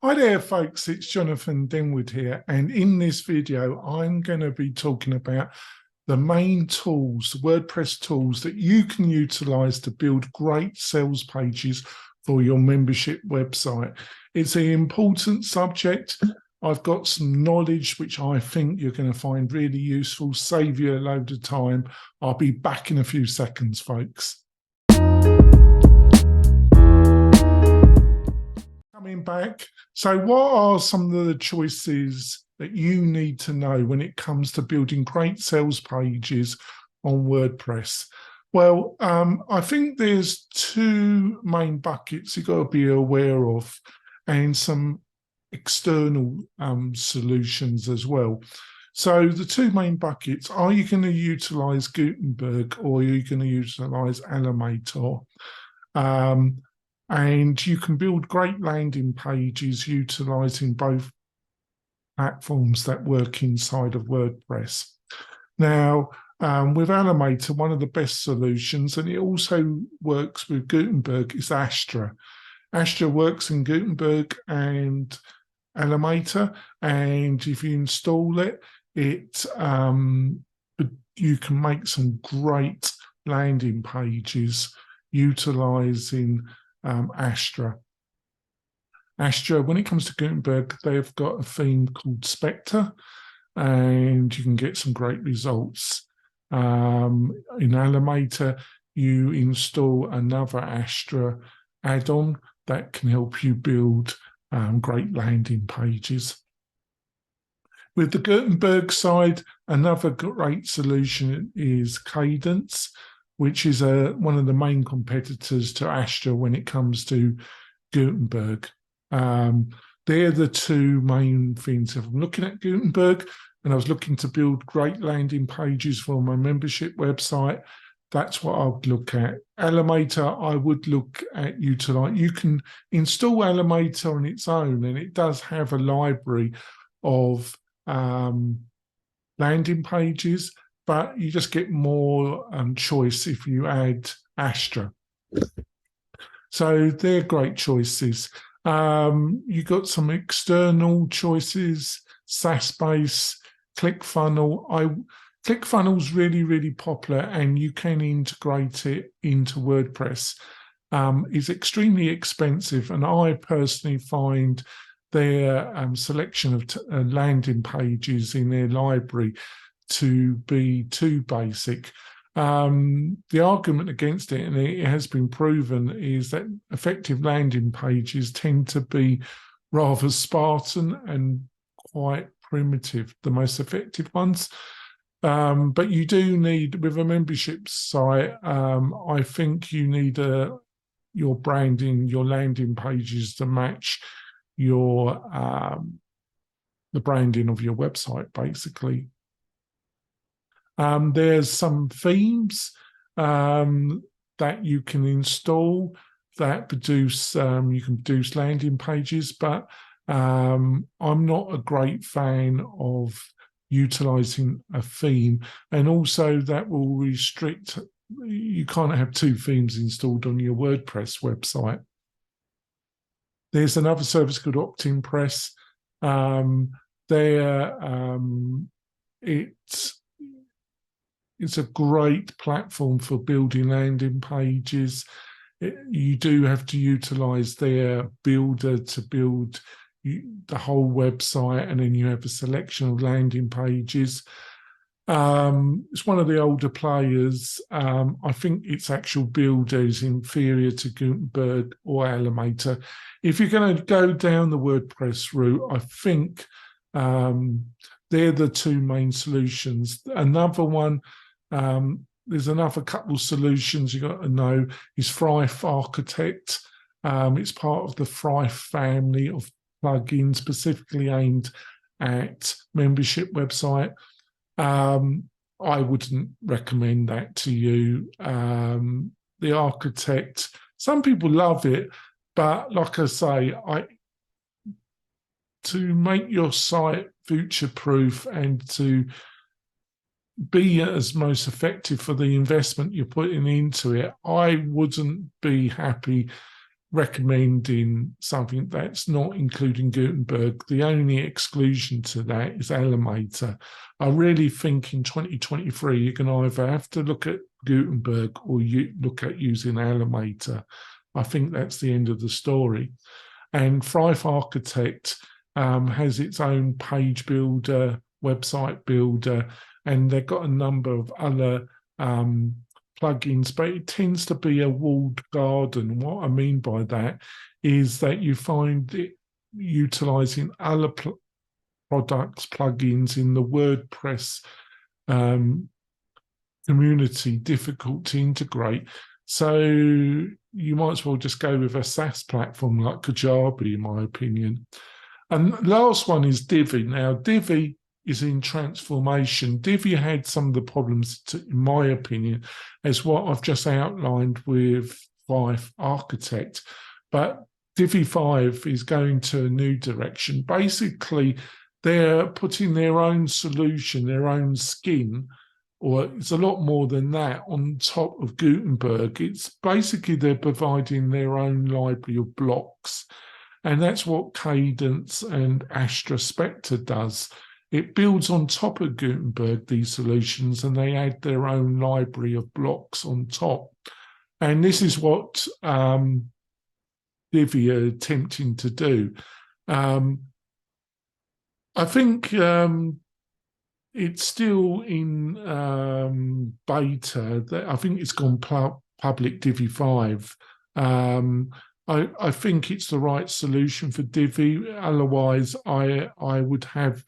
Hi there folks, it's Jonathan Denwood here, and in this video I'm going to be talking about the main tools, the WordPress tools that you can utilize to build great sales pages for your membership website. It's an important subject. I've got some knowledge which I think you're going to find really useful, save you a load of time. I'll be back in a few seconds, folks. Coming back. So what are some of the choices that you need to know when it comes to building great sales pages on WordPress? Well, I think there's two main buckets you've got to be aware of, and some external solutions as well. So the two main buckets, are you going to utilize Gutenberg or are you going to utilize Elementor? And you can build great landing pages utilizing both platforms that work inside of WordPress. Now, with Elementor, one of the best solutions, and it also works with Gutenberg, is Astra. Astra works in Gutenberg and Elementor, and if you install it, you can make some great landing pages utilizing Astra. Astra, when it comes to Gutenberg, they've got a theme called Spectre, and you can get some great results. In Elementor, you install another Astra add-on that can help you build great landing pages. With the Gutenberg side, another great solution is Cadence, which is one of the main competitors to Astra when it comes to Gutenberg. They're the two main things. If I'm looking at Gutenberg and I was looking to build great landing pages for my membership website, that's what I would look at. Elementor, I would look at utilize. You can install Elementor on its own, and it does have a library of landing pages, but you just get more choice if you add Astra. So they're great choices. You got some external choices, SaaS-based, ClickFunnels. ClickFunnels really, really popular, and you can integrate it into WordPress. It's extremely expensive, and I personally find their selection of landing pages in their library to be too basic. The argument against it, and it has been proven, is that effective landing pages tend to be rather Spartan and quite primitive, the most effective ones. But you do need, with a membership site, I think you need your branding, your landing pages to match your the branding of your website, basically. There's some themes that you can install that produce, you can produce landing pages, but I'm not a great fan of utilizing a theme, and also that will restrict, you can't have two themes installed on your WordPress website. There's another service called OptImpress. It's a great platform for building landing pages. You do have to utilize their builder to build the whole website, and then you have a selection of landing pages. It's one of the older players. I think its actual builder is inferior to Gutenberg or Elementor. If you're going to go down the WordPress route, I think they're the two main solutions. Another one, there's another couple of solutions you got to know, is Thrive Architect. It's part of the Thrive family of plugins specifically aimed at membership website. I wouldn't recommend that to you. The Architect, some people love it, but like I say, to make your site future-proof and to be as most effective for the investment you're putting into it, I wouldn't be happy recommending something that's not including Gutenberg. The only exclusion to that is Elementor. I really think in 2023 you can either have to look at Gutenberg or you look at using Elementor. I think that's the end of the story. And Thrive Architect has its own page builder, website builder, and they've got a number of other plugins, but it tends to be a walled garden. What I mean by that is that you find it utilizing other products, plugins in the WordPress community difficult to integrate. So you might as well just go with a SaaS platform like Kajabi, in my opinion. And the last one is Divi. Now, Divi is in transformation. Divi had some of the problems, in my opinion, as what I've just outlined with Thrive Architect. But Divi 5 is going to a new direction. Basically, they're putting their own solution, their own skin, or it's a lot more than that, on top of Gutenberg. It's basically they're providing their own library of blocks. And that's what Cadence and Astra Spectre does. It builds on top of Gutenberg, these solutions, and they add their own library of blocks on top. And this is what Divi are attempting to do. I think it's still in beta. I think it's gone public, Divi 5. I think it's the right solution for Divi. Otherwise, I would have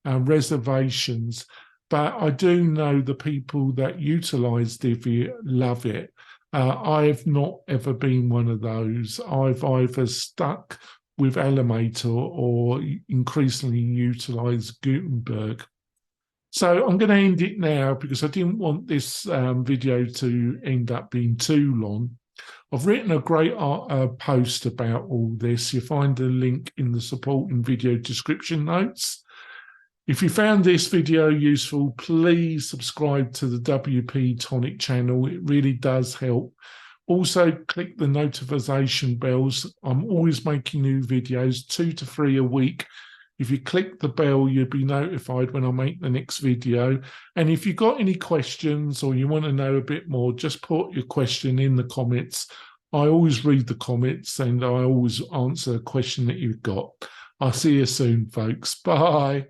reservations. But I do know the people that utilize Divi love it. I've not ever been one of those. I've either stuck with Elementor or increasingly utilized Gutenberg. So I'm going to end it now because I didn't want this video to end up being too long. I've written a great post about all this. You'll find a link in the supporting video description notes. If you found this video useful, please subscribe to the WP-Tonic channel. It really does help. Also, click the notification bells. I'm always making new videos, 2 to 3 a week. If you click the bell, you'll be notified when I make the next video. And if you've got any questions or you want to know a bit more, just put your question in the comments. I always read the comments and I always answer a question that you've got. I'll see you soon, folks. Bye.